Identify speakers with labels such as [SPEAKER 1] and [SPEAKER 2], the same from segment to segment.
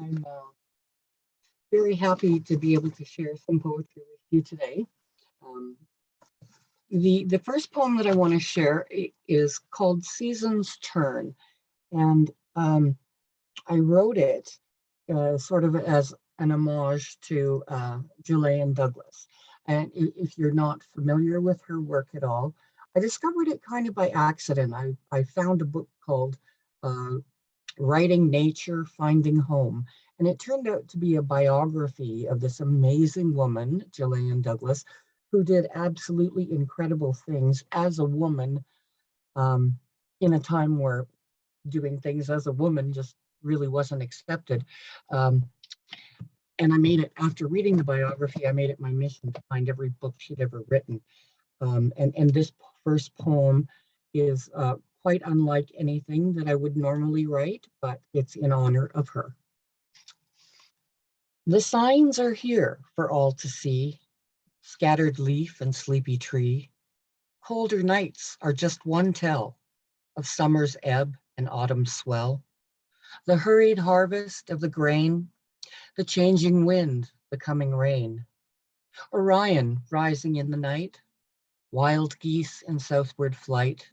[SPEAKER 1] I'm very happy to be able to share some poetry with you today. Um, the first poem that I want to share is called Season's Turn, and I wrote it sort of as an homage to Gillian Douglas. And if you're not familiar with her work at all, I discovered it kind of by accident. I found a book called uh, Writing Nature, Finding Home. And it turned out to be a biography of this amazing woman, Gillian Douglas, who did absolutely incredible things as a woman um, in a time where doing things as a woman just really wasn't accepted. Um, and I made it, after reading the biography, I made it my mission to find every book she'd ever written. And this first poem is quite unlike anything that I would normally write, but it's in honor of her. The signs are here for all to see, scattered leaf and sleepy tree. Colder nights are just one tell of summer's ebb and autumn's swell. The hurried harvest of the grain, the changing wind, the coming rain. Orion rising in the night, wild geese in southward flight,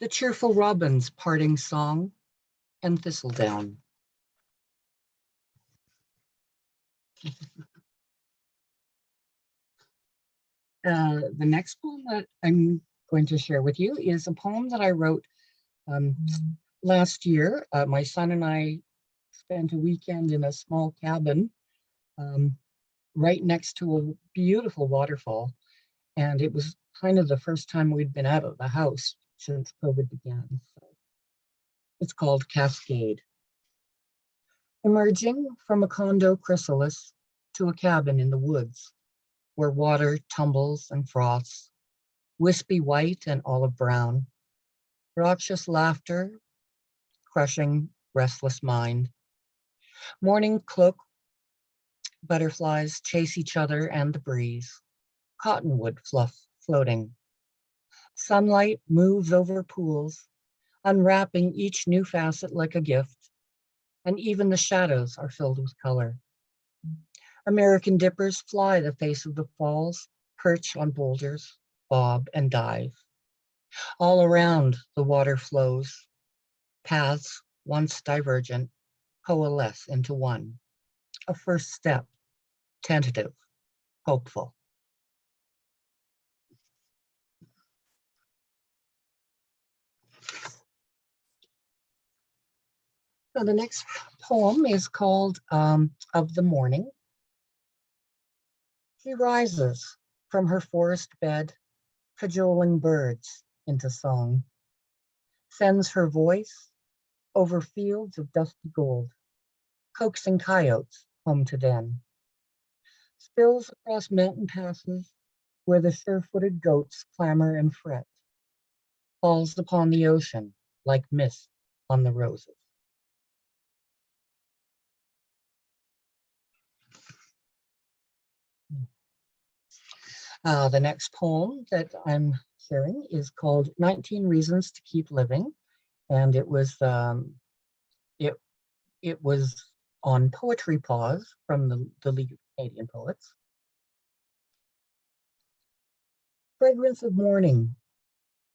[SPEAKER 1] the cheerful robin's parting song, and thistledown. The next poem that I'm going to share with you is a poem that I wrote um, last year. My son and I spent a weekend in a small cabin um, right next to a beautiful waterfall. And it was kind of the first time we'd been out of the house since COVID began. So it's called Cascade. Emerging from a condo chrysalis to a cabin in the woods where water tumbles and froths, wispy white and olive brown, raucous laughter, crushing restless mind. Morning cloak butterflies chase each other and the breeze, cottonwood fluff floating. Sunlight moves over pools, unwrapping each new facet like a gift, and even the shadows are filled with color. American dippers fly the face of the falls, perch on boulders, bob and dive. All around the water flows, paths, once divergent, coalesce into one. A first step, tentative, hopeful. So the next poem is called Of the Morning. She rises from her forest bed, cajoling birds into song, sends her voice over fields of dusty gold, coaxing coyotes home to den, spills across mountain passes where the sure-footed goats clamor and fret, falls upon the ocean like mist on the roses. The next poem that I'm sharing is called 19 Reasons to Keep Living, and it it was on Poetry Pause from the League of Canadian Poets. Fragrance of morning,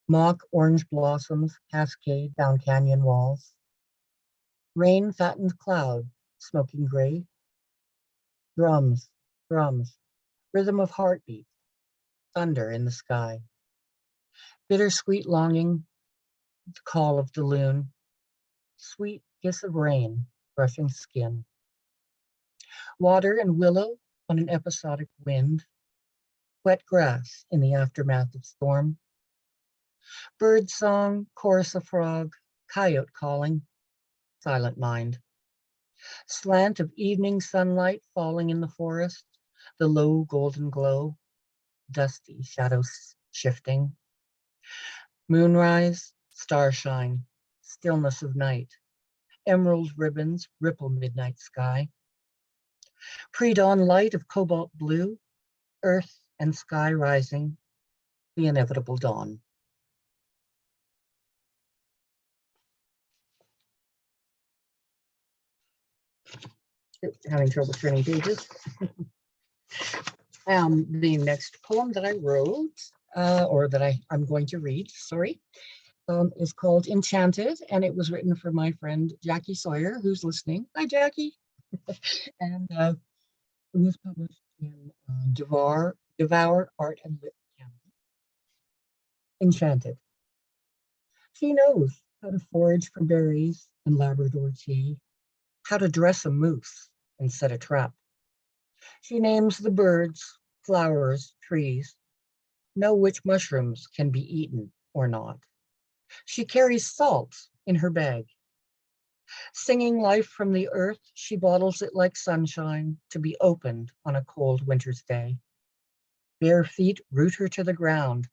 [SPEAKER 1] mock orange blossoms cascade down canyon walls. Rain fattened cloud, smoking gray. Drums, drums, rhythm of heartbeat, thunder in the sky. Bittersweet longing, the call of the loon, sweet kiss of rain, brushing skin. Water and willow on an episodic wind, wet grass in the aftermath of storm. Bird song, chorus of frog, coyote calling, silent mind. Slant of evening sunlight falling in the forest, the low golden glow, dusty shadows shifting. Moonrise, starshine, stillness of night, emerald ribbons ripple midnight sky. Pre-dawn light of cobalt blue, earth and sky rising, the inevitable dawn. Having trouble turning pages. The next poem that I wrote, or that I'm going to read, sorry, is called Enchanted, and it was written for my friend Jackie Sawyer, who's listening. Hi, Jackie. And it was published in Devour Art and Lit Canada. Enchanted. She knows how to forage for berries and Labrador tea, how to dress a moose and set a trap. She names the birds, flowers, trees, know which mushrooms can be eaten or not. She carries salt in her bag. Singing life from the earth, she bottles it like sunshine to be opened on a cold winter's day. Bare feet root her to the ground.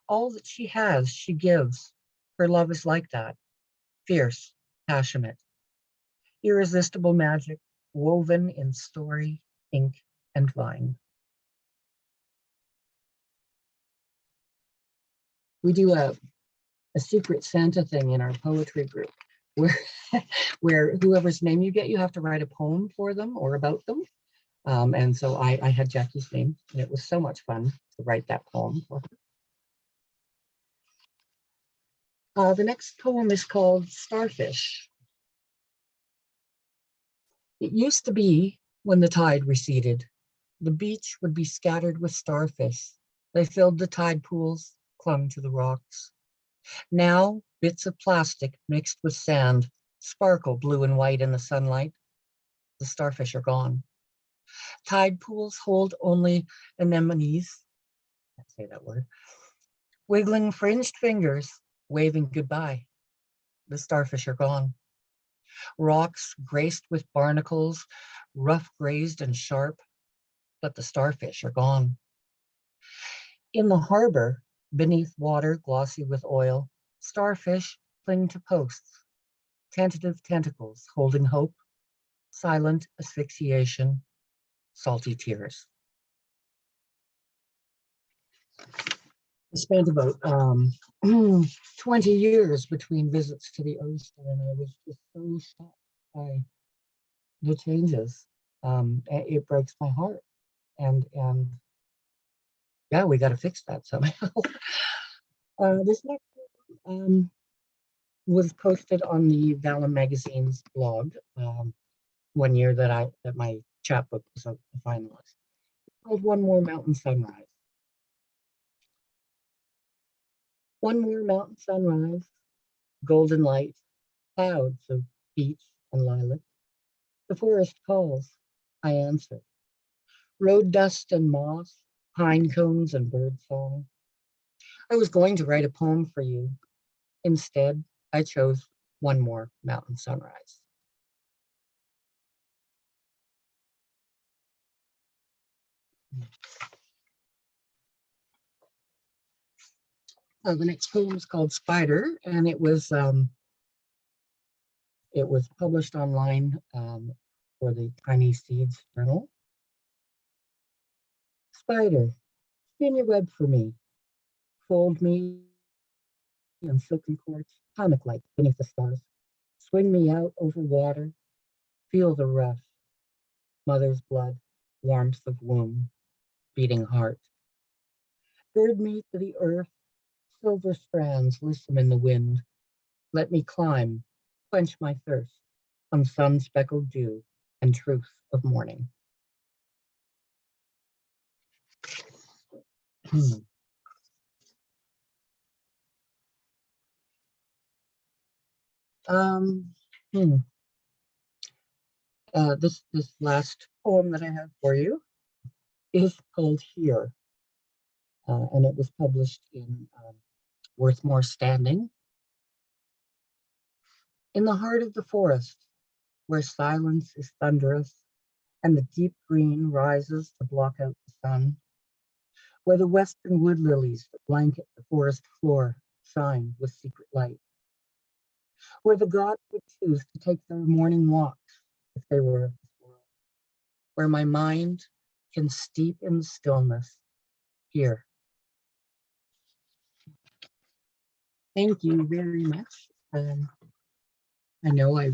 [SPEAKER 1] All that she has, she gives. Her love is like that, fierce, passionate, irresistible magic, woven in story, ink, and vine. We do a secret Santa thing in our poetry group where, where whoever's name you get, you have to write a poem for them or about them. And so I had Jackie's name, and it was so much fun to write that poem for her. The next poem is called Starfish. It used to be, when the tide receded, the beach would be scattered with starfish. They filled the tide pools, clung to the rocks. Now, bits of plastic mixed with sand sparkle blue and white in the sunlight. The starfish are gone. Tide pools hold only anemones, can't say that word, wiggling fringed fingers, waving goodbye. The starfish are gone. Rocks graced with barnacles, rough grazed and sharp, but the starfish are gone. In the harbor, beneath water glossy with oil, starfish cling to posts, tentative tentacles holding hope, silent asphyxiation, salty tears. I spent about 20 years between visits to the oyster, and I was just so shocked by the changes. It breaks my heart, and yeah, we got to fix that somehow. This next was posted on the Vallum magazine's blog one year that my chapbook was a finalist. It's called One More Mountain Sunrise. One more mountain sunrise, golden light, clouds of peach and lilac. The forest calls, I answer. Road dust and moss, pine cones and bird song. I was going to write a poem for you. Instead, I chose One More Mountain Sunrise. The next poem is called Spider, and it was published online for the Tiny Seeds Journal. Spider, spin your web for me. Fold me in silken cords, comic-like beneath the stars. Swing me out over water. Feel the rush. Mother's blood, warmth of womb, beating heart. Gird me to the earth. Silver strands listen in the wind. Let me climb, quench my thirst on sun-speckled dew and truth of morning. um, hmm. This last poem that I have for you is called Here, and it was published in Worth More Standing. In the heart of the forest, where silence is thunderous and the deep green rises to block out the sun, where the western wood lilies that blanket the forest floor shine with secret light, where the gods would choose to take their morning walks if they were of this world, where my mind can steep in stillness. Here. Thank you very much. I know I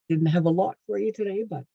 [SPEAKER 1] didn't have a lot for you today, but